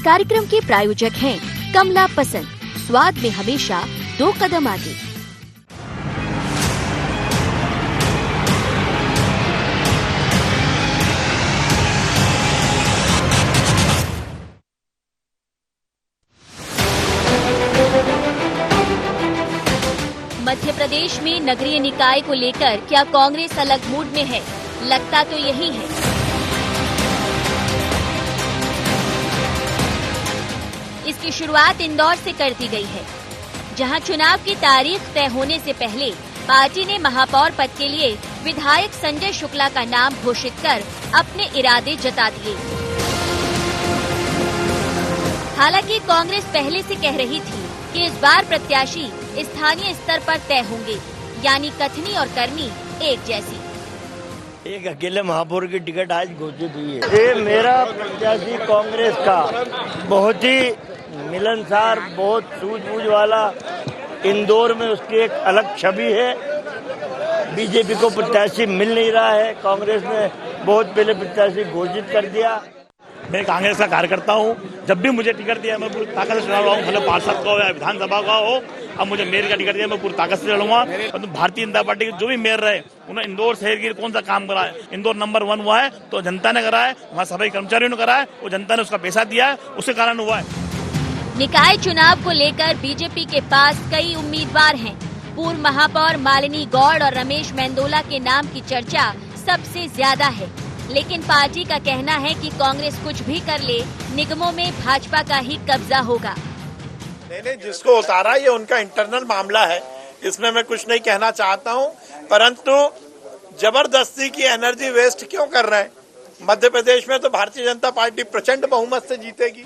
कार्यक्रम के प्रायोजक हैं कमला पसंद, स्वाद में हमेशा 2 कदम आगे। मध्य प्रदेश में नगरीय निकाय को लेकर क्या कांग्रेस अलग मूड में है? लगता तो यही है। इसकी शुरुआत इंदौर से कर दी गई है, जहां चुनाव की तारीख तय होने से पहले पार्टी ने महापौर पद के लिए विधायक संजय शुक्ला का नाम घोषित कर अपने इरादे जता दिए। हालांकि कांग्रेस पहले से कह रही थी कि इस बार प्रत्याशी स्थानीय स्तर पर तय होंगे, यानी कथनी और करनी एक जैसी। एक अकेले महापौर की टिकट आज घोषित हुई है। ये मेरा प्रत्याशी कांग्रेस का बहुत ही मिलनसार, बहुत सूझबूझ वाला, इंदौर में उसकी एक अलग छवि है। बीजेपी को प्रत्याशी मिल नहीं रहा है, कांग्रेस ने बहुत पहले प्रत्याशी घोषित कर दिया। मैं कांग्रेस का कार्यकर्ता हूँ, जब भी मुझे टिकट दिया मैं पूरी ताकत से चुनाव लड़ूंगा, भले पार्षद का हो या विधानसभा का हो। अब मुझे मेयर का टिकट दिया, मैं पूरी ताकत से लड़ूंगा। तो भारतीय जनता पार्टी के जो भी मेयर रहे, उन्होंने इंदौर शहर के लिए कौन सा काम करा है? इंदौर नंबर 1 हुआ है तो जनता ने करा है, वहाँ सभी कर्मचारियों ने करा है, वो जनता ने उसका पैसा दिया है, उसके कारण हुआ है। निकाय चुनाव को लेकर बीजेपी के पास कई उम्मीदवार हैं। पूर्व महापौर मालिनी गौड़ और रमेश मेंदोला के नाम की चर्चा सबसे ज्यादा है, लेकिन पार्टी का कहना है कि कांग्रेस कुछ भी कर ले, निगमों में भाजपा का ही कब्जा होगा। नहीं, जिसको उतारा ये उनका इंटरनल मामला है, इसमें मैं कुछ नहीं कहना चाहता हूं, परंतु जबरदस्ती की एनर्जी वेस्ट क्यों कर रहे हैं? मध्य प्रदेश में तो भारतीय जनता पार्टी प्रचंड बहुमत से जीतेगी।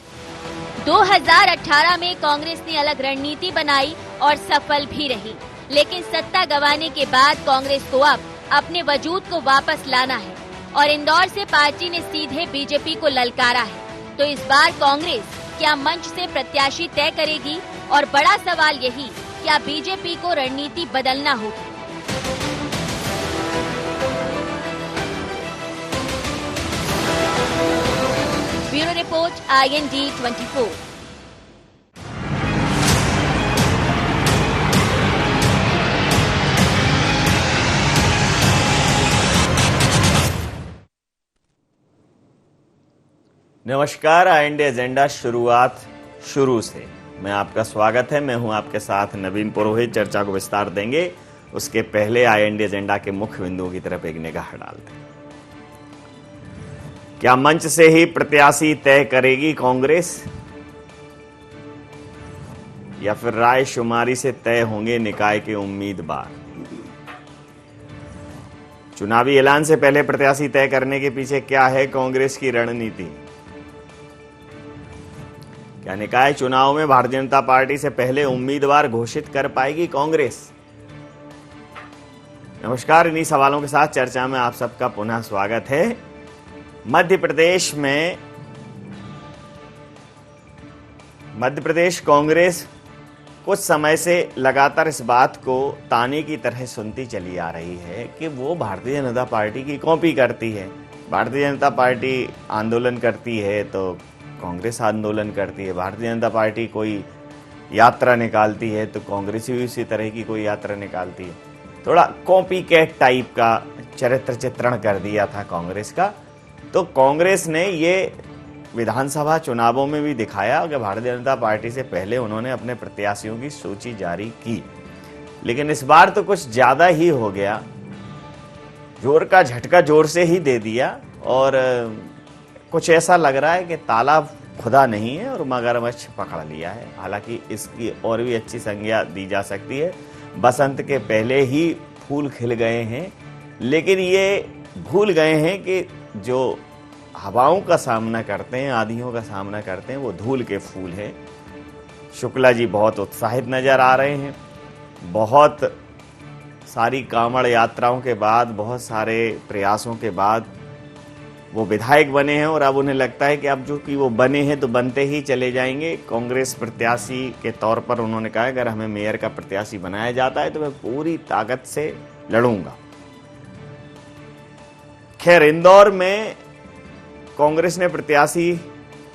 2018 में कांग्रेस ने अलग रणनीति बनाई और सफल भी रही, लेकिन सत्ता गंवाने के बाद कांग्रेस को अब अपने वजूद को वापस लाना है और इंदौर से पार्टी ने सीधे बीजेपी को ललकारा है। तो इस बार कांग्रेस क्या मंच से प्रत्याशी तय करेगी? और बड़ा सवाल यही, क्या बीजेपी को रणनीति बदलना होगी? Bureau report, IND 24। नमस्कार, IND एजेंडा शुरुआत शुरू से मैं आपका स्वागत है। मैं हूं आपके साथ नवीन पुरोहित। चर्चा को विस्तार देंगे, उसके पहले IND एजेंडा के मुख्य बिंदुओं की तरफ एक निगाह डालते हैं। क्या मंच से ही प्रत्याशी तय करेगी कांग्रेस, या फिर रायशुमारी से तय होंगे निकाय के उम्मीदवार? चुनावी ऐलान से पहले प्रत्याशी तय करने के पीछे क्या है कांग्रेस की रणनीति? क्या निकाय चुनाव में भारतीय जनता पार्टी से पहले उम्मीदवार घोषित कर पाएगी कांग्रेस? नमस्कार, इन्हीं सवालों के साथ चर्चा में आप सबका पुनः स्वागत है। मध्य प्रदेश कांग्रेस कुछ समय से लगातार इस बात को ताने की तरह सुनती चली आ रही है कि वो भारतीय जनता पार्टी की कॉपी करती है। भारतीय जनता पार्टी आंदोलन करती है तो कांग्रेस आंदोलन करती है। भारतीय जनता पार्टी कोई यात्रा निकालती है तो कांग्रेस भी उसी तरह की कोई यात्रा निकालती है। थोड़ा कॉपी कैट टाइप का चरित्र चित्रण कर दिया था कांग्रेस का। तो कांग्रेस ने ये विधानसभा चुनावों में भी दिखाया कि भारतीय जनता पार्टी से पहले उन्होंने अपने प्रत्याशियों की सूची जारी की, लेकिन इस बार तो कुछ ज्यादा ही हो गया। जोर का झटका जोर से ही दे दिया और कुछ ऐसा लग रहा है कि तालाब खुदा नहीं है और मगरमच्छ पकड़ लिया है। हालांकि इसकी और भी अच्छी संज्ञा दी जा सकती है। बसंत के पहले ही फूल खिल गए हैं, लेकिन ये भूल गए हैं कि जो हवाओं का सामना करते हैं, आंधियों का सामना करते हैं, वो धूल के फूल हैं। शुक्ला जी बहुत उत्साहित नजर आ रहे हैं। बहुत सारी कांवड़ यात्राओं के बाद, बहुत सारे प्रयासों के बाद वो विधायक बने हैं और अब उन्हें लगता है कि अब जो कि वो बने हैं तो बनते ही चले जाएंगे। कांग्रेस प्रत्याशी के तौर पर उन्होंने कहा अगर हमें मेयर का प्रत्याशी बनाया जाता है तो मैं पूरी ताकत से लड़ूंगा। खैर, इंदौर में कांग्रेस ने प्रत्याशी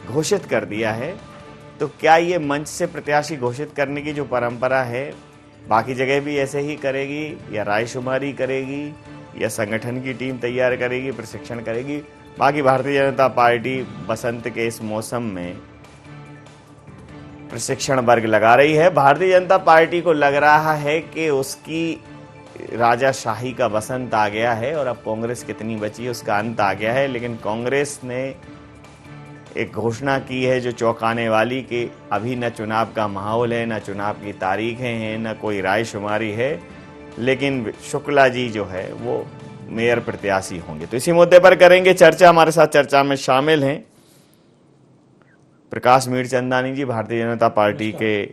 घोषित कर दिया है, तो क्या ये मंच से प्रत्याशी घोषित करने की जो परंपरा है बाकी जगह भी ऐसे ही करेगी, या रायशुमारी करेगी, या संगठन की टीम तैयार करेगी, प्रशिक्षण करेगी? बाकी भारतीय जनता पार्टी बसंत के इस मौसम में प्रशिक्षण वर्ग लगा रही है। भारतीय जनता पार्टी को लग रहा है कि उसकी राजाशाही का बसंत आ गया है और अब कांग्रेस कितनी बची है उसका अंत आ गया है। लेकिन कांग्रेस ने एक घोषणा की है जो चौंकाने वाली, कि अभी न चुनाव का माहौल है, न चुनाव की तारीखें हैं, न कोई रायशुमारी है, लेकिन शुक्ला जी जो है वो मेयर प्रत्याशी होंगे। तो इसी मुद्दे पर करेंगे चर्चा। हमारे साथ चर्चा में शामिल हैं प्रकाश मीरचंदानी जी, भारतीय जनता पार्टी के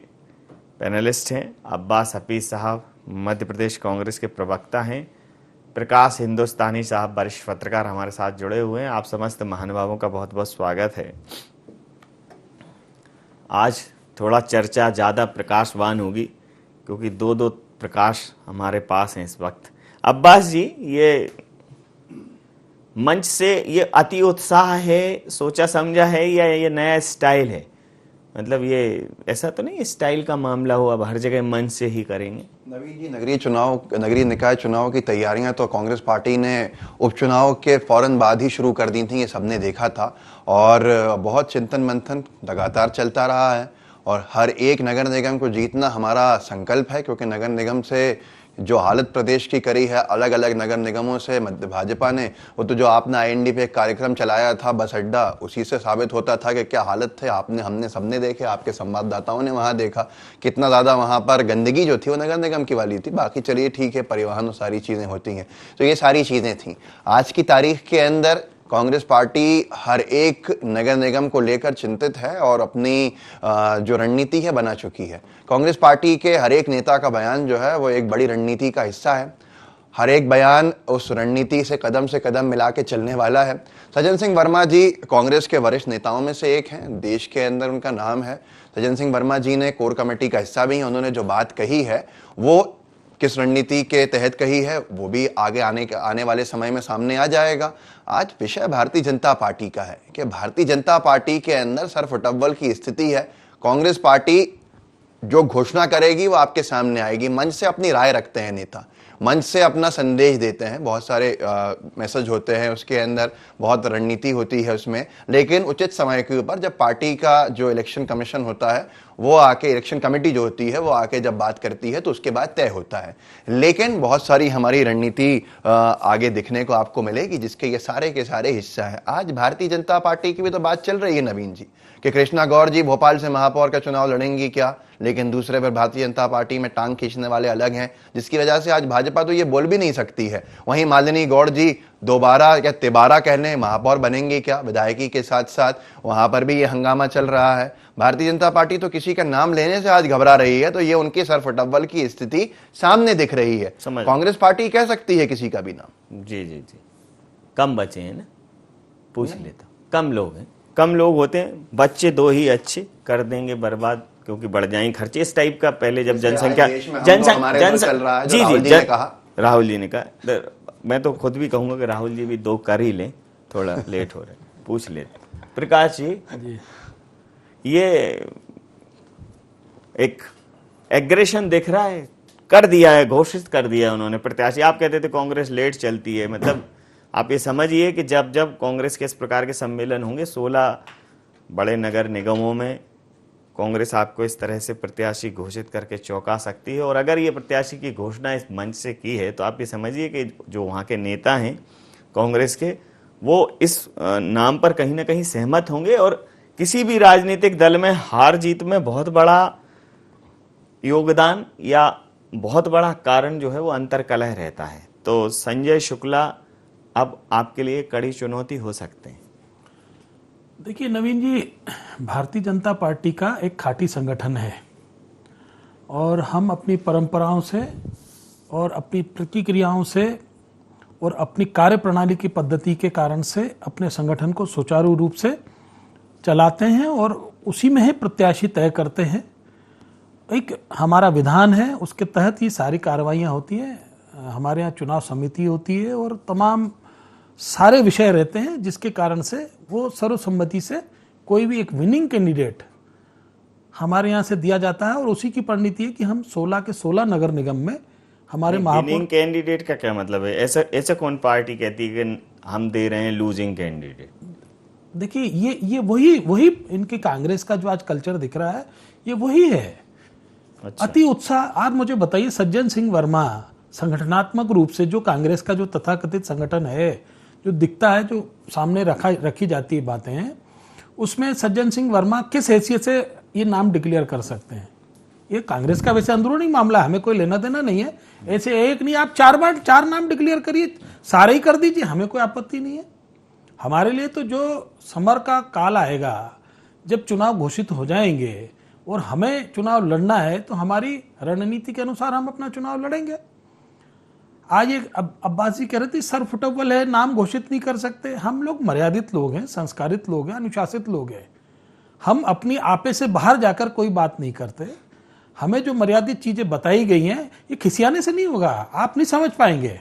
पैनलिस्ट हैं। अब्बास हफीज साहब मध्य प्रदेश कांग्रेस के प्रवक्ता हैं। प्रकाश हिंदुस्तानी साहब वरिष्ठ पत्रकार हमारे साथ जुड़े हुए हैं। आप समस्त महानुभावों का बहुत बहुत स्वागत है। आज थोड़ा चर्चा ज़्यादा प्रकाशवान होगी क्योंकि दो दो प्रकाश हमारे पास हैं इस वक्त। अब्बास जी, ये मंच से ये अति उत्साह है, सोचा समझा है, या ये नया स्टाइल है? मतलब ये ऐसा तो नहीं स्टाइल का मामला हो, अब हर जगह मंच से ही करेंगे? नवीन जी, नगरीय निकाय चुनाव की तैयारियां तो कांग्रेस पार्टी ने उपचुनाव के फौरन बाद ही शुरू कर दी थी, ये सबने देखा था। और बहुत चिंतन मंथन लगातार चलता रहा है और हर एक नगर निगम को जीतना हमारा संकल्प है, क्योंकि नगर निगम से जो हालत प्रदेश की करी है अलग अलग नगर निगमों से मध्य भाजपा ने, वो तो जो आपने IND पे एक कार्यक्रम चलाया था बस अड्डा, उसी से साबित होता था कि क्या हालत थे। हमने सबने देखे, आपके संवाददाताओं ने वहाँ देखा कितना ज़्यादा वहाँ पर गंदगी जो थी वो नगर निगम की वाली थी। बाकी चलिए ठीक है, परिवहन और सारी चीज़ें होती हैं, तो ये सारी चीज़ें थी। आज की तारीख के अंदर कांग्रेस पार्टी हर एक नगर निगम को लेकर चिंतित है और अपनी जो रणनीति है बना चुकी है। कांग्रेस पार्टी के हर एक नेता का बयान जो है वो एक बड़ी रणनीति का हिस्सा है। हर एक बयान उस रणनीति से कदम मिला के चलने वाला है। सज्जन सिंह वर्मा जी कांग्रेस के वरिष्ठ नेताओं में से एक हैं, देश के अंदर उनका नाम है। सज्जन सिंह वर्मा जी ने कोर कमेटी का हिस्सा भी हैं। उन्होंने जो बात कही है वो किस रणनीति के तहत कही है वो भी आगे आने वाले समय में सामने आ जाएगा। आज विषय भारतीय जनता पार्टी का है कि भारतीय जनता पार्टी के अंदर सरफुटअव्वल की स्थिति है। कांग्रेस पार्टी जो घोषणा करेगी वो आपके सामने आएगी। मंच से अपनी राय रखते हैं नेता, मंच से अपना संदेश देते हैं, बहुत सारे मैसेज होते हैं उसके अंदर, बहुत रणनीति होती है उसमें। लेकिन उचित समय के ऊपर जब पार्टी का जो इलेक्शन कमीशन होता है वो आके, इलेक्शन कमेटी जो होती है वो आके जब बात करती है तो उसके बाद तय होता है। लेकिन बहुत सारी हमारी रणनीति आगे दिखने को आपको मिलेगी जिसके ये सारे के सारे हिस्सा है। आज भारतीय जनता पार्टी की भी तो बात चल रही है नवीन जी कि कृष्णा गौर जी भोपाल से महापौर का चुनाव लड़ेंगी क्या, लेकिन दूसरे पर भारतीय जनता पार्टी में टांग खींचने वाले अलग हैं, जिसकी वजह से आज भाजपा तो ये बोल भी नहीं सकती है। वहीं मालिनी गौड़ जी दोबारा या तिबारा कहने महापौर बनेंगे क्या विधायकी के साथ साथ, वहां पर भी ये हंगामा चल रहा है। भारतीय जनता पार्टी तो किसी का नाम लेने से आज घबरा रही है, तो ये उनके सरफुटअव्वल की स्थिति सामने दिख रही है। कांग्रेस पार्टी कह सकती है किसी का भी नाम? जी जी जी, कम बचे हैं ना, पूछ लेता, कम लोग हैं, कम लोग होते हैं, बच्चे दो ही अच्छे कर देंगे बर्बाद, क्योंकि बढ़ जाएंगे खर्चे इस टाइप का। पहले जब जनसंख्या जी राहुल जी ने कहा, मैं तो खुद भी कहूंगा कि राहुल जी भी दो कर ही लें, थोड़ा लेट हो रहे, पूछ ले। प्रकाश जी, ये एक एग्रेशन दिख रहा है, कर दिया है, घोषित कर दिया है उन्होंने प्रत्याशी। आप कहते थे कांग्रेस लेट चलती है, मतलब आप ये समझिए कि जब जब कांग्रेस के इस प्रकार के सम्मेलन होंगे 16 बड़े नगर निगमों में कांग्रेस आपको इस तरह से प्रत्याशी घोषित करके चौंका सकती है। और अगर ये प्रत्याशी की घोषणा इस मंच से की है तो आप ये समझिए कि जो वहाँ के नेता हैं कांग्रेस के, वो इस नाम पर कहीं ना कहीं सहमत होंगे। और किसी भी राजनीतिक दल में हार जीत में बहुत बड़ा योगदान या बहुत बड़ा कारण जो है वो अंतर्कलह रहता है। तो संजय शुक्ला अब आपके लिए कड़ी चुनौती हो सकते हैं। देखिए नवीन जी, भारतीय जनता पार्टी का एक खाटी संगठन है और हम अपनी परंपराओं से और अपनी प्रतिक्रियाओं से और अपनी कार्य प्रणाली की पद्धति के कारण से अपने संगठन को सुचारू रूप से चलाते हैं और उसी में ही प्रत्याशी तय करते हैं। एक हमारा विधान है, उसके तहत ये सारी कार्रवाइयाँ होती हैं। हमारे यहाँ चुनाव समिति होती है और तमाम सारे विषय रहते हैं जिसके कारण से वो सर्वसम्मति से कोई भी एक विनिंग कैंडिडेट हमारे यहाँ से दिया जाता है और उसी की परिणति है कि हम 16 के 16 नगर निगम में हमारे महापौर। विनिंग कैंडिडेट का क्या मतलब है? ऐसा कौन पार्टी कहती है कि हम दे रहे हैं लूजिंग कैंडिडेट? देखिए ये वही इनकी कांग्रेस का जो आज कल्चर दिख रहा है ये वही है। अच्छा। अति उत्साह। आप मुझे बताइए, सज्जन सिंह वर्मा संगठनात्मक रूप से जो कांग्रेस का जो तथाकथित संगठन है, जो दिखता है, जो सामने रखी जाती है बातें हैं, उसमें सज्जन सिंह वर्मा किस हैसियत से ये नाम डिक्लेयर कर सकते हैं? ये कांग्रेस का वैसे अंदरूनी मामला, हमें कोई लेना देना नहीं है। ऐसे एक नहीं, आप 4 नाम डिक्लेयर करिए, सारे ही कर दीजिए, हमें कोई आपत्ति नहीं है। हमारे लिए तो जो समर का काल आएगा, जब चुनाव घोषित हो जाएंगे और हमें चुनाव लड़ना है, तो हमारी रणनीति के अनुसार हम अपना चुनाव लड़ेंगे। आज एक अब्बासी कह रहे थे सर फुटबॉल है, नाम घोषित नहीं कर सकते। हम लोग मर्यादित लोग हैं, संस्कारित लोग हैं, अनुशासित लोग हैं। हम अपनी आपे से बाहर जाकर कोई बात नहीं करते। हमें जो मर्यादित चीजें बताई गई हैं, ये खिसियाने से नहीं होगा, आप नहीं समझ पाएंगे।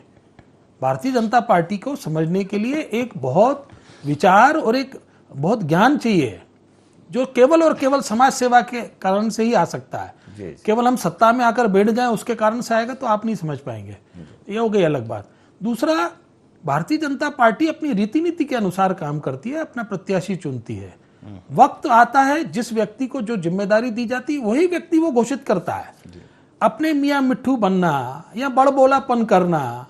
भारतीय जनता पार्टी को समझने के लिए एक बहुत विचार और एक बहुत ज्ञान चाहिए, जो केवल और केवल समाज सेवा के कारण से ही आ सकता है। केवल हम सत्ता में आकर बैठ जाएं उसके कारण से आएगा तो आप नहीं समझ पाएंगे। ये हो गई अलग बात। दूसरा, भारतीय जनता पार्टी अपनी रीति नीति के अनुसार काम करती है, अपना प्रत्याशी चुनती है। वक्त आता है जिस व्यक्ति को जो जिम्मेदारी दी जाती है वही व्यक्ति वो घोषित करता है। अपने मियाँ मिट्ठू बनना या बड़बोलापन करना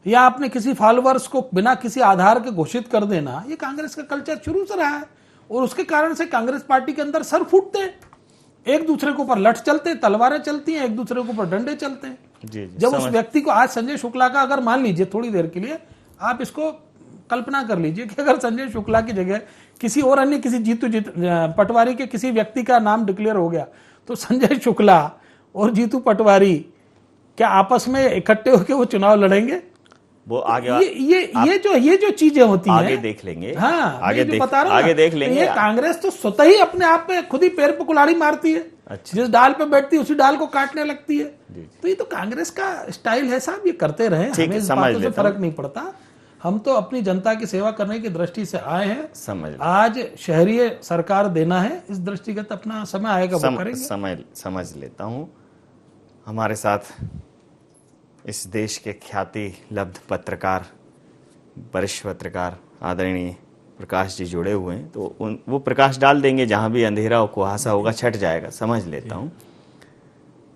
या अपने किसी फॉलोअर्स को बिना किसी आधार के घोषित कर देना, ये कांग्रेस का कल्चर शुरू से रहा है। और उसके कारण से कांग्रेस पार्टी के अंदर सर फूटते हैं, एक दूसरे के ऊपर लठ चलते हैं, तलवारें चलती हैं, एक दूसरे के ऊपर डंडे चलते हैं। जब उस व्यक्ति को, आज संजय शुक्ला का अगर मान लीजिए थोड़ी देर के लिए आप इसको कल्पना कर लीजिए कि अगर संजय शुक्ला की जगह किसी और अन्य किसी जीतू पटवारी के किसी व्यक्ति का नाम डिक्लेयर हो गया, तो संजय शुक्ला और जीतू पटवारी क्या आपस में इकट्ठे होकर वो चुनाव लड़ेंगे? वो आगे ये जो चीजें होती हैं आगे देख लेंगे। हाँ, आगे देख लेंगे। ये कांग्रेस तो स्वतः ही अपने आप में खुद ही पैर पे कुल्हाड़ी मारती है। अच्छा। जिस डाल पे बैठती है उसी डाल को काटने लगती है। तो ये तो कांग्रेस का स्टाइल है साहब, ये करते रहे, हमें इस बातों से फर्क नहीं पड़ता। हम तो अपनी जनता की सेवा करने की दृष्टि से आए हैं। आज शहरी सरकार देना है, इस दृष्टिगत अपना समय आएगा वो करेंगे। समझ लेता हूँ। हमारे साथ इस देश के ख्याति लब्ध पत्रकार, वरिष्ठ पत्रकार आदरणीय प्रकाश जी जुड़े हुए हैं, तो वो प्रकाश डाल देंगे। जहां भी अंधेरा और कुहासा होगा छट जाएगा, समझ लेता हूं।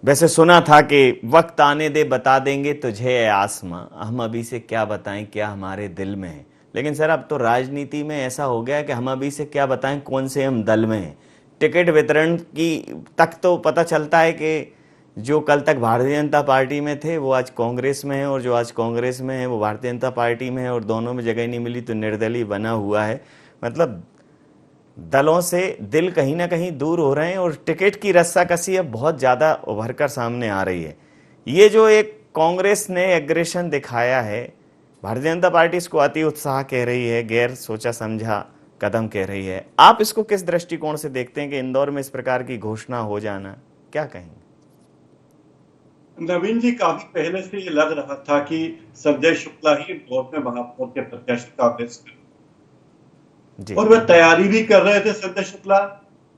वैसे सुना था कि वक्त आने दे बता देंगे तुझे ए आसमां, हम अभी से क्या बताएं क्या हमारे दिल में है। लेकिन सर अब तो राजनीति में ऐसा हो गया कि हम अभी से क्या बताएं कौन से हम दल में हैं। टिकट वितरण की तक तो पता चलता है कि जो कल तक भारतीय जनता पार्टी में थे वो आज कांग्रेस में है, और जो आज कांग्रेस में है वो भारतीय जनता पार्टी में है, और दोनों में जगह नहीं मिली तो निर्दलीय बना हुआ है। मतलब दलों से दिल कहीं ना कहीं दूर हो रहे हैं और टिकट की रस्साकसी अब बहुत ज़्यादा उभर कर सामने आ रही है। ये जो एक कांग्रेस ने एग्रेशन दिखाया है, भारतीय जनता पार्टी इसको अति उत्साह कह रही है, गैर सोचा समझा कदम कह रही है। आप इसको किस दृष्टिकोण से देखते हैं कि इंदौर में इस प्रकार की घोषणा हो जाना, क्या कहेंगे? नवीन जी, काफी पहले से ये लग रहा था कि संजय शुक्ला ही इंदौर में महापौर के प्रत्याशी कांग्रेस के, और वे तैयारी भी कर रहे थे। संजय शुक्ला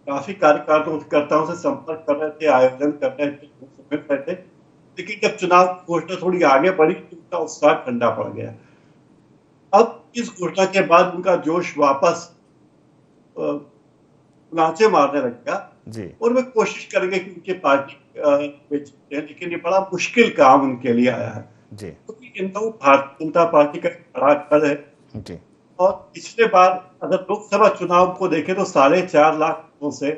काफी कार्यकर्ताओं से संपर्क कर रहे थे, आयोजन कर रहे थे, लेकिन जब चुनाव घोषणा थोड़ी आगे बढ़ी तो उनका उत्साह ठंडा पड़ गया। अब इस घोषणा के बाद उनका जोश वापस नाचे मारने लगेगा और वे कोशिश करेंगे कि उनकी पार्टी लेकिन ये बड़ा मुश्किल काम उनके लिए आया है, क्योंकि इंदौर भारतीय जनता पार्टी का बड़ा गढ़ है। और पिछले बार अगर लोकसभा चुनाव को देखें तो 4.5 लाख वोटों से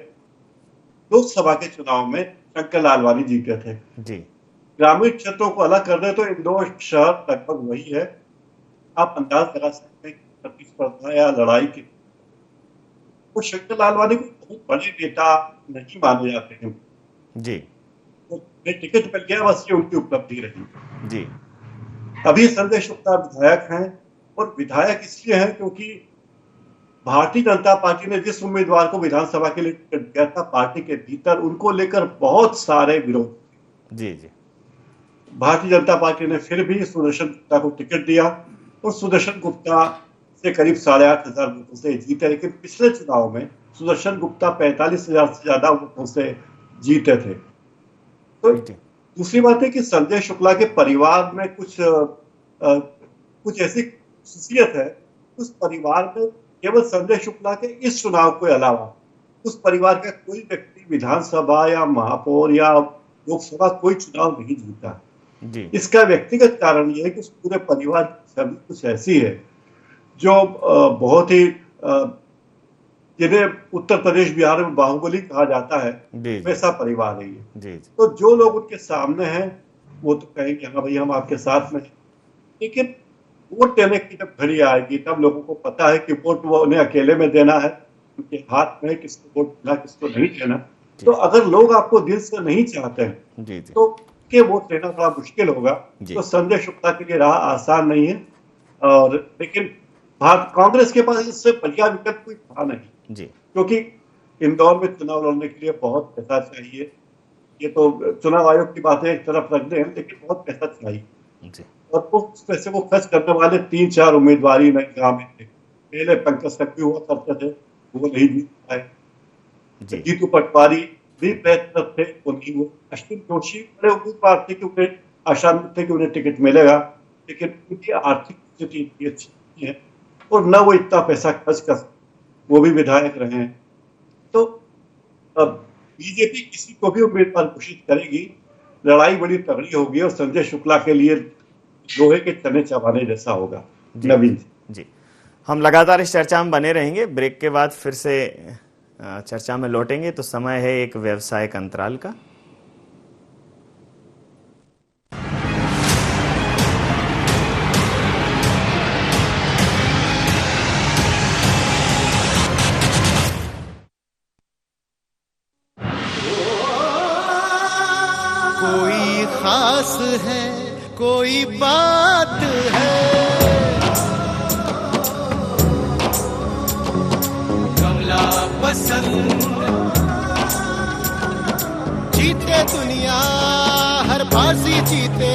लोकसभा के चुनाव में शंकर लालवानी जीते थे। ग्रामीण क्षेत्रों को अलग कर दे तो इंदौर शहर लगभग वही है। आप अंदाज लगा सकते हैं प्रतिस्पर्धा या लड़ाई की। वो शंकर लालवानी को बहुत बड़े नेता नहीं माने जाते हैं जी, तो टिकट मिल गया, बस ये उनकी उपलब्धि रही जी। अभी संजय शुक्ला विधायक हैं, और विधायक इसलिए हैं क्योंकि भारतीय जनता पार्टी ने जिस उम्मीदवार को विधानसभा के लिए टिकट दिया था, पार्टी के भीतर उनको लेकर बहुत सारे विरोध। जी जी। भारतीय जनता पार्टी ने फिर भी सुदर्शन गुप्ता को टिकट दिया और सुदर्शन गुप्ता से करीब 8,500 वोटों से जीते। लेकिन पिछले चुनाव में सुदर्शन गुप्ता 45,000 से ज्यादा वोटों से जीते थे। तो दूसरी बात है कि संजय शुक्ला के परिवार में कुछ ऐसी खुशियत है, उस परिवार में केवल संजय शुक्ला के इस चुनाव के अलावा उस परिवार का कोई व्यक्ति विधानसभा या महापौर या लोकसभा कोई चुनाव नहीं जीता जी। इसका व्यक्तिगत कारण यह है कि उस पूरे परिवार की छवि कुछ ऐसी है जो बहुत ही जिन्हें उत्तर प्रदेश बिहार में बाहुबली कहा जाता है, वैसा परिवार है ये। तो जो लोग उनके सामने हैं वो तो कहेंगे हाँ भाई हम आपके साथ में, लेकिन वोट देने की जब घड़ी आएगी तब लोगों को पता है कि वोट वो उन्हें अकेले में देना है, उनके हाथ में किसको वोट देना किसको नहीं देना। तो अगर लोग आपको दिल से नहीं चाहते हैं तो के वोट देना बड़ा मुश्किल होगा। तो संजय शुक्ला के लिए राह आसान नहीं है, और लेकिन कांग्रेस के पास इससे बढ़िया विकल्प कोई था नहीं जी, क्योंकि इंदौर में चुनाव लड़ने के लिए बहुत पैसा चाहिए। ये तो चुनाव आयोग की बातें एक तरफ रख दें, लेकिन बहुत पैसा चाहिए जी। और उस पैसे को खर्च करने वाले 3-4 उम्मीदवार गांव में थे। पहले पंकज संघवी हुआ करते थे, वो नहीं जीत पाए। जीतू पटवारी भी प्रयत्न थे, वो नहीं हुए। अश्विन जोशी बड़े उम्मीदवार थे कि उन्हें आशा थे कि उन्हें टिकट मिलेगा, लेकिन उनकी आर्थिक स्थिति इतनी अच्छी नहीं है और न वो इतना पैसा खर्च कर, वो भी विधायक रहे हैं। तो अब बीजेपी किसी को भी उम्मीदवार घोषित करेगी, लड़ाई बड़ी तगड़ी होगी और संजय शुक्ला के लिए लोहे के चने चबाने जैसा होगा। नवीन जी, हम लगातार इस चर्चा में बने रहेंगे। ब्रेक के बाद फिर से चर्चा में लौटेंगे। तो समय है एक व्यावसायिक अंतराल का। कोई खास है, कोई बात है, कमला पसंद। जीते दुनिया हर बाजी जीते,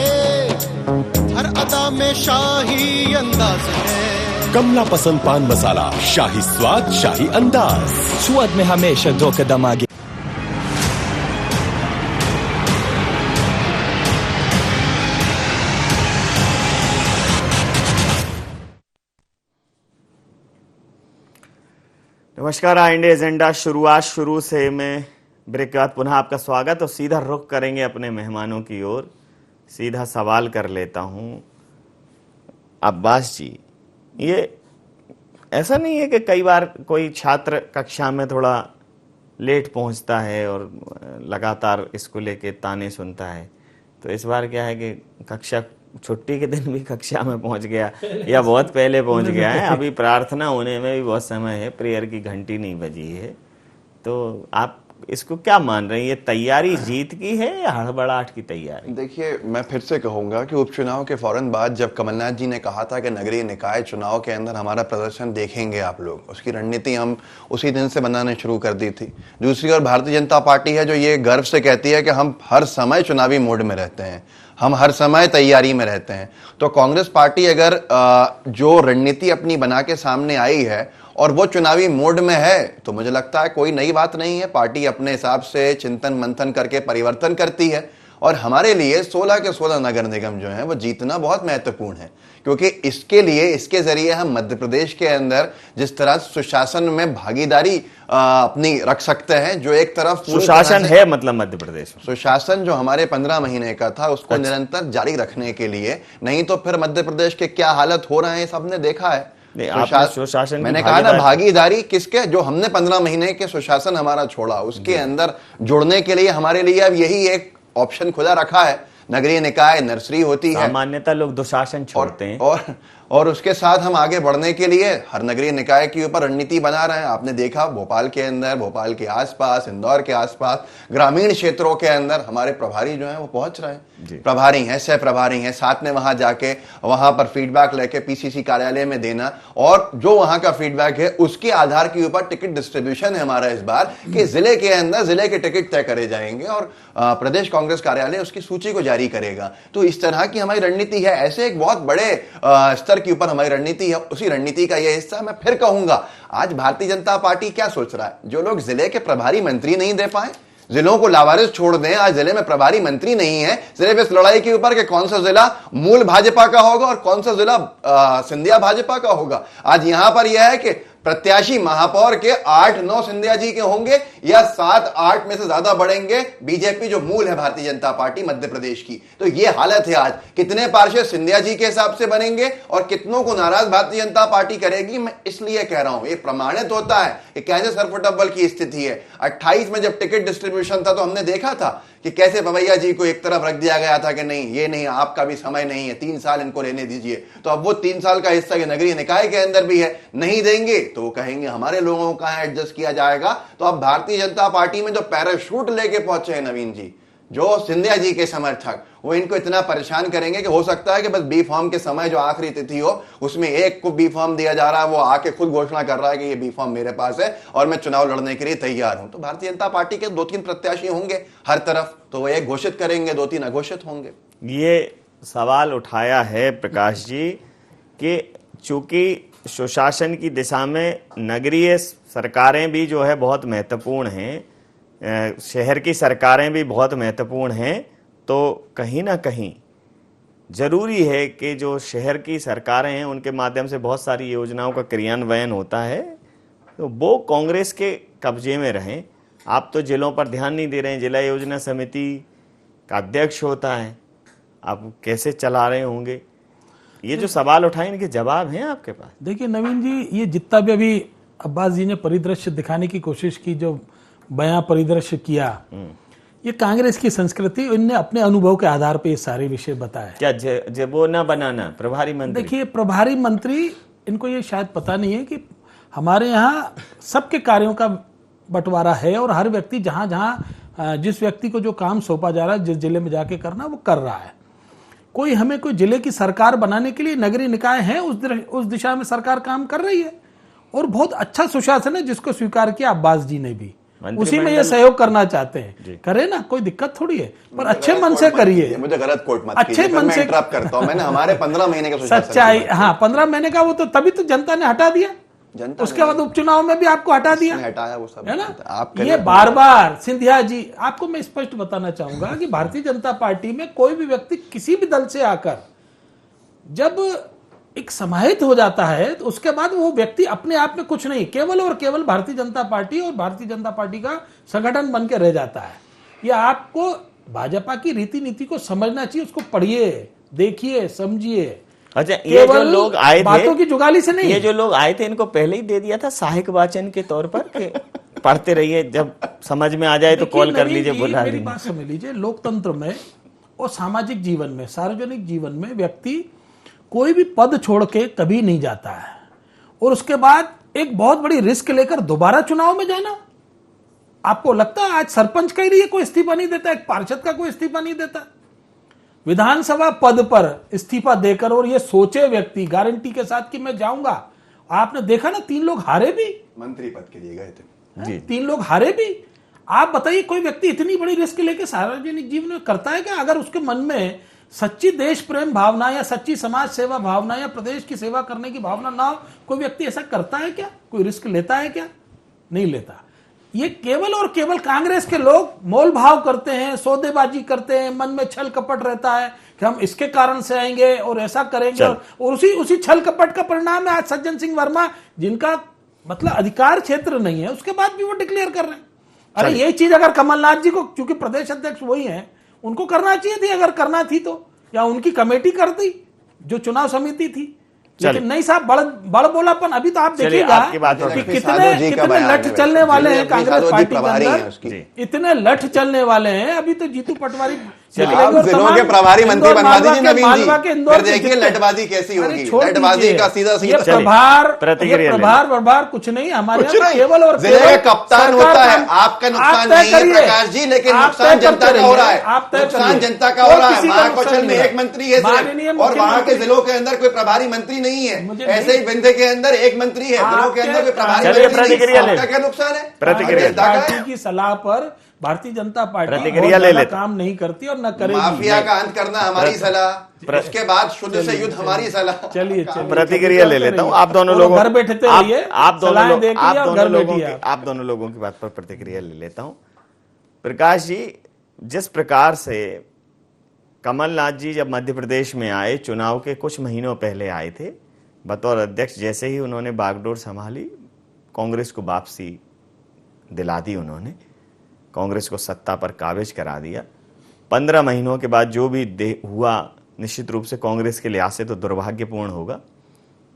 हर अदा में शाही अंदाज है। कमला पसंद पान मसाला, शाही स्वाद शाही अंदाज, स्वाद में हमेशा 2 कदम आगे। नमस्कार, इंडिया एजेंडा शुरू से मैं ब्रेक के बाद पुनः आपका स्वागत और सीधा रुख करेंगे अपने मेहमानों की ओर। सीधा सवाल कर लेता हूं अब्बास जी, ये ऐसा नहीं है कि कई बार कोई छात्र कक्षा में थोड़ा लेट पहुंचता है और लगातार इसको लेके ताने सुनता है, तो इस बार क्या है कि कक्षा छुट्टी के दिन भी कक्षा में पहुंच गया या बहुत पहले पहुंच गया है, अभी प्रार्थना होने में भी बहुत समय है, प्रेयर की घंटी नहीं बजी है, तो आप इसको क्या मान रहे हैं? ये तैयारी जीत की है या हड़बड़ाहट की तैयारी? देखिए, मैं फिर से कहूंगा कि उपचुनाव के फौरन बाद जब कमलनाथ जी ने कहा था कि नगरीय निकाय चुनाव के अंदर हमारा प्रदर्शन देखेंगे आप लोग, उसकी रणनीति हम उसी दिन से बनाने शुरू कर दी थी। दूसरी ओर भारतीय जनता पार्टी है जो ये गर्व से कहती है कि हम हर समय चुनावी मोड में रहते हैं, हम हर समय तैयारी में रहते हैं। तो कांग्रेस पार्टी अगर जो रणनीति अपनी बना के सामने आई है और वो चुनावी मोड में है, तो मुझे लगता है कोई नई बात नहीं है। पार्टी अपने हिसाब से चिंतन मंथन करके परिवर्तन करती है और हमारे लिए 16 के 16 नगर निगम जो हैं वो जीतना बहुत महत्वपूर्ण है, क्योंकि इसके जरिए हम मध्य प्रदेश के अंदर जिस तरह सुशासन में भागीदारी अपनी रख सकते हैं, जो एक तरफ सुशासन है, मतलब मध्य प्रदेश सुशासन जो हमारे 15 महीने का था उसको निरंतर जारी रखने के लिए, नहीं तो फिर मध्य प्रदेश के क्या हालत हो रहे हैं सबने देखा है। सुशासन मैंने कहा ना, भागीदारी किसके, जो हमने 15 महीने के सुशासन हमारा छोड़ा उसके अंदर जुड़ने के लिए हमारे लिए अब यही एक ऑप्शन खुला रखा है। नगरीय निकाय नर्सरी होती है, सामान्यतः लोग दुशासन छोड़ते हैं और उसके साथ हम आगे बढ़ने के लिए हर नगरीय निकाय के ऊपर रणनीति बना रहे हैं। आपने देखा भोपाल के अंदर, भोपाल के आसपास, इंदौर के आसपास, ग्रामीण क्षेत्रों के अंदर हमारे प्रभारी जो हैं वो पहुंच रहे हैं, प्रभारी हैं, सह प्रभारी हैं, साथ में वहां जाके वहां पर फीडबैक लेके पीसीसी कार्यालय में देना, और जो वहां का फीडबैक है उसके आधार के ऊपर टिकट डिस्ट्रीब्यूशन है हमारा इस बार कि जिले के अंदर जिले के टिकट तय करे जाएंगे और प्रदेश कांग्रेस कार्यालय उसकी सूची को जारी करेगा। तो इस तरह की हमारी रणनीति है। ऐसे एक बहुत बड़े स्तर के ऊपर हमारी रणनीति है, उसी रणनीति का यह हिस्सा। मैं फिर कहूंगा, आज भारतीय जनता पार्टी क्या सोच रहा है, जो लोग जिले के प्रभारी मंत्री नहीं दे पाए, जिलों को लावारिस छोड़ दें, आज जिले में प्रभारी मंत्री नहीं है, सिर्फ इस लड़ाई के ऊपर कि कौन सा जिला मूल भाजपा का होगा और कौन सा जिला सिंधिया भाजपा का होगा। आज यहां पर यह है कि प्रत्याशी महापौर के 8-9 सिंधिया जी के होंगे या 7-8 में से ज्यादा बढ़ेंगे बीजेपी, जो मूल है भारतीय जनता पार्टी मध्य प्रदेश की। तो ये हालत है आज। कितने पार्षद सिंधिया जी के हिसाब से बनेंगे और कितनों को नाराज भारतीय जनता पार्टी करेगी। मैं इसलिए कह रहा हूं, ये प्रमाणित होता है कि कैसे सरफुटबल की स्थिति है। 28 में जब टिकट डिस्ट्रीब्यूशन था तो हमने देखा था कि कैसे पवैया जी को एक तरफ रख दिया गया था कि नहीं, ये नहीं, आपका भी समय नहीं है, 3 साल इनको रहने दीजिए। तो अब वो 3 साल का हिस्सा नगरीय निकाय के अंदर भी है, नहीं देंगे तो वो कहेंगे हमारे लोगों का है, एडजस्ट किया जाएगा। तो अब भारतीय जनता पार्टी में जो पैराशूट लेके पहुंचे हैं नवीन जी, जो सिंधिया जी के समर्थक, वो इनको इतना परेशान करेंगे कि हो सकता है कि बस बी फॉर्म के समय जो आखिरी तिथि हो उसमें एक को बी फॉर्म दिया जा रहा है, वो आके खुद घोषणा कर रहा है कि ये बी फॉर्म मेरे पास है और मैं चुनाव लड़ने के लिए तैयार हूं। तो भारतीय जनता पार्टी के 2-3 प्रत्याशी होंगे हर तरफ, तो वो एक घोषित करेंगे, 2-3 अघोषित होंगे। ये सवाल उठाया है प्रकाश जी कि चूंकि सुशासन की दिशा में नगरीय सरकारें भी जो है बहुत महत्वपूर्ण हैं, शहर की सरकारें भी बहुत महत्वपूर्ण हैं, तो कहीं ना कहीं जरूरी है कि जो शहर की सरकारें हैं उनके माध्यम से बहुत सारी योजनाओं का क्रियान्वयन होता है, तो वो कांग्रेस के कब्जे में रहें। आप तो जिलों पर ध्यान नहीं दे रहे हैं, जिला योजना समिति का अध्यक्ष होता है, आप कैसे चला रहे होंगे? ये जो सवाल उठाए इनके जवाब हैं आपके पास? देखिए नवीन जी, ये जितना भी अभी अब्बास जी ने परिदृश्य दिखाने की कोशिश की, जो बयां परिदृश्य किया, ये कांग्रेस की संस्कृति, इनने अपने अनुभव के आधार पे ये सारे विषय बताए। क्या जबो ना बनाना प्रभारी मंत्री? देखिए प्रभारी मंत्री, इनको ये शायद पता नहीं है कि हमारे यहाँ सबके कार्यों का बंटवारा है और हर व्यक्ति जहां जहां जिस व्यक्ति को जो काम सौंपा जा रहा है, जिस जिले में जाके करना, वो कर रहा है। कोई हमें कोई जिले की सरकार बनाने के लिए नगरीय निकाय है, उस दिशा में सरकार काम कर रही है और बहुत अच्छा सुशासन है जिसको स्वीकार किया अब्बास जी ने भी, उसी में ये सहयोग करना चाहते हैं, करे ना, कोई दिक्कत थोड़ी है, पर अच्छे मन से करिए। मुझे गलत कोट मत अच्छे मन से इंटरप्ट करता हूं। मैंने हमारे 15 महीने का सच्चाई, हाँ 15 महीने का, वो तो तभी तो जनता ने हटा दिया, उसके बाद उपचुनाव में भी आपको हटा दिया, हटाया वो सब, है ना। आप ये बार बार सिंधिया जी, आपको मैं स्पष्ट बताना चाहूंगा कि भारतीय जनता पार्टी में कोई भी व्यक्ति किसी भी दल से आकर जब एक समाहित हो जाता है तो उसके बाद वो व्यक्ति अपने आप में कुछ नहीं, केवल और केवल भारतीय जनता पार्टी और भारतीय जनता पार्टी का संगठन बन के रह जाता है। ये आपको भाजपा की रीति नीति को समझना चाहिए, उसको पढ़िए, देखिए, समझिए। अच्छा, ये जो लोग आए थे, बातों की जुगाली से नहीं, ये जो लोग आए थे इनको पहले ही दे दिया था सहायक वाचन के तौर पर कि पढ़ते रहिए, जब समझ में आ जाए तो कॉल कर लीजिए, बुला लीजिए। मेरी बात समझ लीजिए, लोकतंत्र में और सामाजिक जीवन में, सार्वजनिक जीवन में व्यक्ति कोई भी पद छोड़ के कभी नहीं जाता है और उसके बाद एक बहुत बड़ी रिस्क लेकर दोबारा चुनाव में जाना। आपको लगता है आज सरपंच के लिए कोई इस्तीफा नहीं देता, एक पार्षद का कोई इस्तीफा नहीं देता, विधानसभा पद पर इस्तीफा देकर, और ये सोचे व्यक्ति गारंटी के साथ कि मैं जाऊंगा। आपने देखा ना, 3 लोग हारे भी, मंत्री पद के लिए गए थे, 3 लोग हारे भी। आप बताइए, कोई व्यक्ति इतनी बड़ी रिस्क लेके सार्वजनिक जीवन में करता है क्या? अगर उसके मन में सच्ची देश प्रेम भावना या सच्ची समाज सेवा भावना या प्रदेश की सेवा करने की भावना ना हो, कोई व्यक्ति ऐसा करता है क्या? कोई रिस्क लेता है क्या? नहीं लेता। ये केवल और केवल कांग्रेस के लोग मोल भाव करते हैं, सौदेबाजी करते हैं, मन में छल कपट रहता है कि हम इसके कारण से आएंगे और ऐसा करेंगे, और उसी छल कपट का परिणाम है आज सज्जन सिंह वर्मा, जिनका मतलब अधिकार क्षेत्र नहीं है, उसके बाद भी वो डिक्लेयर कर रहे हैं। अरे ये चीज अगर कमलनाथ जी को, क्योंकि प्रदेश अध्यक्ष वही हैं, उनको करना चाहिए थी, अगर करना थी तो, या उनकी कमेटी करती जो चुनाव समिति थी, लेकिन नहीं साहब, बड़ बोलापन। अभी तो आप देखिएगा कि कितने लठ चलने वाले हैं कांग्रेस पार्टी के अंदर, इतने लठ चलने वाले हैं। अभी तो जीतू पटवारी जिलों के प्रभारी मंत्री बनवा दीजिए नवीन जी, फिर देखिए लटबाजी कैसी होगी। लटबाजी का सीधा प्रभार कुछ नहीं, हमारे केवल और जिले का कप्तान होता है। आपका नुकसान नहीं है प्रकाश जी, लेकिन नुकसान जनता का हो रहा है, नुकसान जनता का हो रहा है। महाकौशल में एक मंत्री है और वहां के जिलों के अंदर कोई प्रभारी मंत्री नहीं है, ऐसे ही बिंदे के अंदर एक मंत्री है, जिलों के अंदर कोई प्रभारी मंत्री नहीं है। क्या नुकसान है? प्रतिक्रिया पार्टी की सलाह पर भारतीय जनता पार्टी प्रतिक्रिया ले लेता काम नहीं करती और न करेगी। माफिया का अंत करना हमारी सलाह, उसके बाद शुद्ध से युद्ध हमारी सलाह। चलिए प्रतिक्रिया ले लेता हूँ। आप दोनों लोगों घर बैठे रहिए, आप दोनों लोगों की बात पर प्रतिक्रिया ले लेता हूँ। प्रकाश जी, जिस प्रकार से कमलनाथ जी जब मध्य प्रदेश में आए, चुनाव के कुछ महीनों पहले आए थे बतौर अध्यक्ष, जैसे ही उन्होंने बागडोर संभाली, कांग्रेस को वापसी दिला दी, उन्होंने कांग्रेस को सत्ता पर काबिज करा दिया। 15 महीनों के बाद जो भी हुआ, निश्चित रूप से कांग्रेस के लिहाज से तो दुर्भाग्यपूर्ण होगा।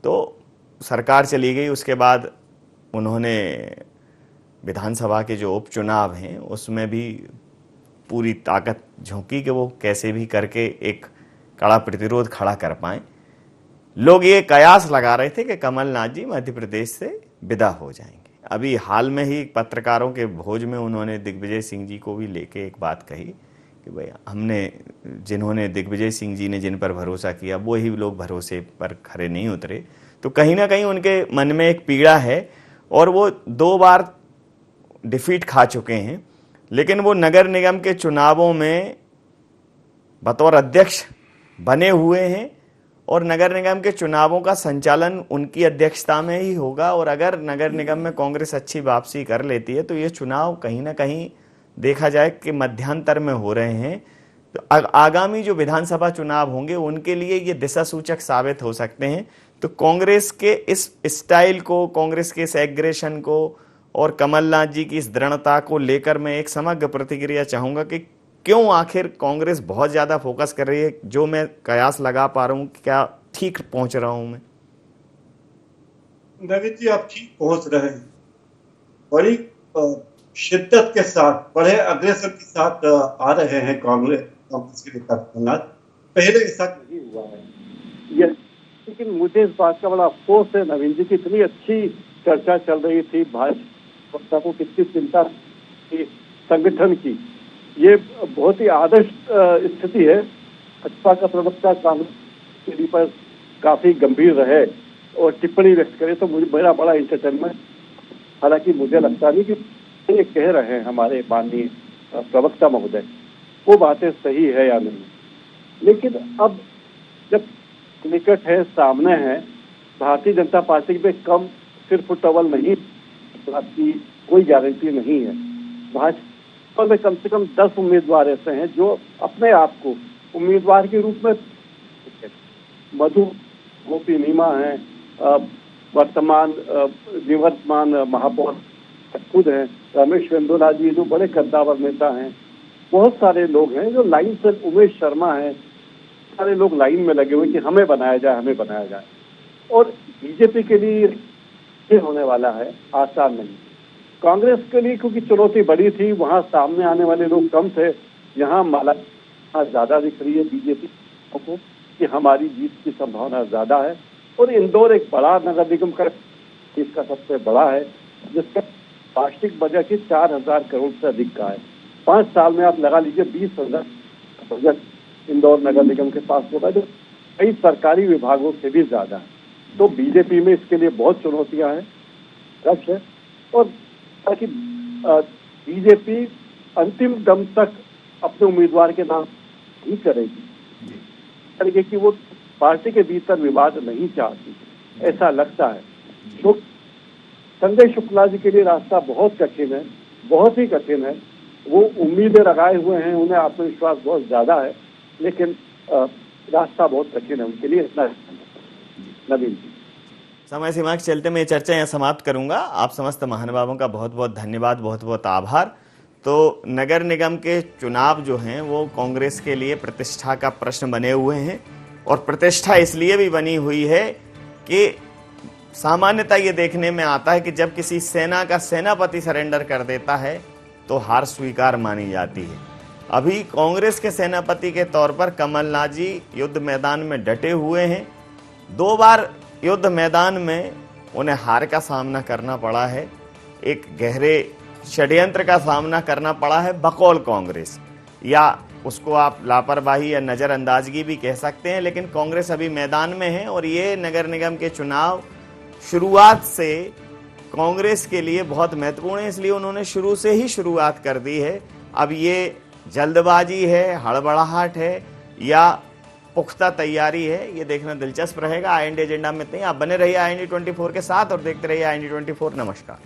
तो सरकार चली गई, उसके बाद उन्होंने विधानसभा के जो उपचुनाव हैं उसमें भी पूरी ताकत झोंकी कि वो कैसे भी करके एक कड़ा प्रतिरोध खड़ा कर पाए। लोग ये कयास लगा रहे थे कि कमलनाथ जी मध्य प्रदेश से विदा हो जाएंगे। अभी हाल में ही पत्रकारों के भोज में उन्होंने दिग्विजय सिंह जी को भी लेके एक बात कही कि भाई जिन्होंने दिग्विजय सिंह जी ने जिन पर भरोसा किया वो ही लोग भरोसे पर खरे नहीं उतरे। तो कहीं ना कहीं उनके मन में एक पीड़ा है और वो 2 बार डिफीट खा चुके हैं, लेकिन वो नगर निगम के चुनावों में बतौर अध्यक्ष बने हुए हैं और नगर निगम के चुनावों का संचालन उनकी अध्यक्षता में ही होगा। और अगर नगर निगम में कांग्रेस अच्छी वापसी कर लेती है तो ये चुनाव कहीं ना कहीं देखा जाए कि मध्यांतर में हो रहे हैं, तो आगामी जो विधानसभा चुनाव होंगे उनके लिए ये दिशा सूचक साबित हो सकते हैं। तो कांग्रेस के इस स्टाइल को, कांग्रेस के इस एग्रेशन को और कमलनाथ जी की इस दृढ़ता को लेकर मैं एक समग्र प्रतिक्रिया चाहूंगा कि क्यों आखिर कांग्रेस बहुत ज्यादा फोकस कर रही है। जो मैं कयास लगा पा रहा हूं, क्या ठीक पहुंच रहा हूं मैं? नवीन जी, आप ठीक पहुंच रहे हैं। बड़ी शिद्दत के साथ, बड़े अग्रेसर के साथ आ रहे हैं कांग्रेस के नेता कमलनाथ। पहले ऐसा नहीं हुआ है। लेकिन मुझे इस बात का बड़ा अफसोस है नवीन जी की इतनी अच्छी चर्चा चल रही थी, भाजपा को कितनी चिंता थी संगठन की। ये बहुत ही आदर्श स्थिति है। भाजपा का प्रवक्ता कांग्रेस पर काफी गंभीर रहे और टिप्पणी व्यक्त करे तो मुझे मेरा बड़ा एंटरटेनमेंट। हालांकि मुझे लगता नहीं कि ये कह रहे हैं हमारे माननीय प्रवक्ता महोदय वो बातें सही है या नहीं, लेकिन अब जब निकट है, सामने है, भारतीय जनता पार्टी पे कम सिर्फ टवल नहीं, की कोई गारंटी नहीं है। भाजपा में कम से कम 10 उम्मीदवार ऐसे हैं जो अपने आप को उम्मीदवार के रूप में, मधु गोपी नीमा है, वर्तमान निवर्तमान महापौर खुद हैं, रमेश वेंदोला जी जो बड़े कद्दावर नेता हैं, बहुत सारे लोग हैं जो लाइन से, उमेश शर्मा हैं, सारे लोग लाइन में लगे हुए कि हमें बनाया जाए, हमें बनाया जाए। और बीजेपी के लिए ये होने वाला है आसान नहीं। कांग्रेस के लिए क्योंकि चुनौती बड़ी थी, वहां सामने आने वाले लोग कम थे, यहाँ माला ज्यादा दिख रही है बीजेपी को कि हमारी जीत की संभावना ज्यादा है। और इंदौर एक बड़ा नगर निगम का इसका सबसे बड़ा है, जिसका वार्षिक बजट ही 4000 करोड़ से अधिक का है। 5 साल में आप लगा लीजिए 20,000 बजट इंदौर नगर निगम के पास होगा, जो कई सरकारी विभागों से भी ज्यादा है। तो बीजेपी में इसके लिए बहुत चुनौतियां हैं, रश है। और ताकि बीजेपी अंतिम दम तक अपने उम्मीदवार के नाम नहीं करेगी कि वो पार्टी के भीतर विवाद नहीं चाहती, ऐसा लगता है। तो संजय शुक्ला जी के लिए रास्ता बहुत कठिन है, बहुत ही कठिन है। वो उम्मीदें लगाए हुए हैं, उन्हें आत्मविश्वास बहुत ज्यादा है, लेकिन रास्ता बहुत कठिन है उनके लिए। इतना नवीन जी, समय सीमा के चलते मैं ये चर्चा यहाँ समाप्त करूंगा। आप समस्त महानुभावों का बहुत बहुत धन्यवाद, बहुत बहुत आभार। तो नगर निगम के चुनाव जो हैं वो कांग्रेस के लिए प्रतिष्ठा का प्रश्न बने हुए हैं, और प्रतिष्ठा इसलिए भी बनी हुई है कि सामान्यतः ये देखने में आता है कि जब किसी सेना का सेनापति सरेंडर कर देता है तो हार स्वीकार मानी जाती है। अभी कांग्रेस के सेनापति के तौर पर कमलनाथ जी युद्ध मैदान में डटे हुए हैं। 2 बार युद्ध मैदान में उन्हें हार का सामना करना पड़ा है, एक गहरे षड्यंत्र का सामना करना पड़ा है बकौल कांग्रेस, या उसको आप लापरवाही या नजरअंदाजगी भी कह सकते हैं। लेकिन कांग्रेस अभी मैदान में है और ये नगर निगम के चुनाव शुरुआत से कांग्रेस के लिए बहुत महत्वपूर्ण है, इसलिए उन्होंने शुरू से ही शुरुआत कर दी है अब ये जल्दबाजी है, हड़बड़ाहट है या पुख्ता तैयारी है, ये देखना दिलचस्प रहेगा। IND एजेंडा में नहीं, आप बने रहिए IND 24 के साथ और देखते रहिए IND 24। नमस्कार।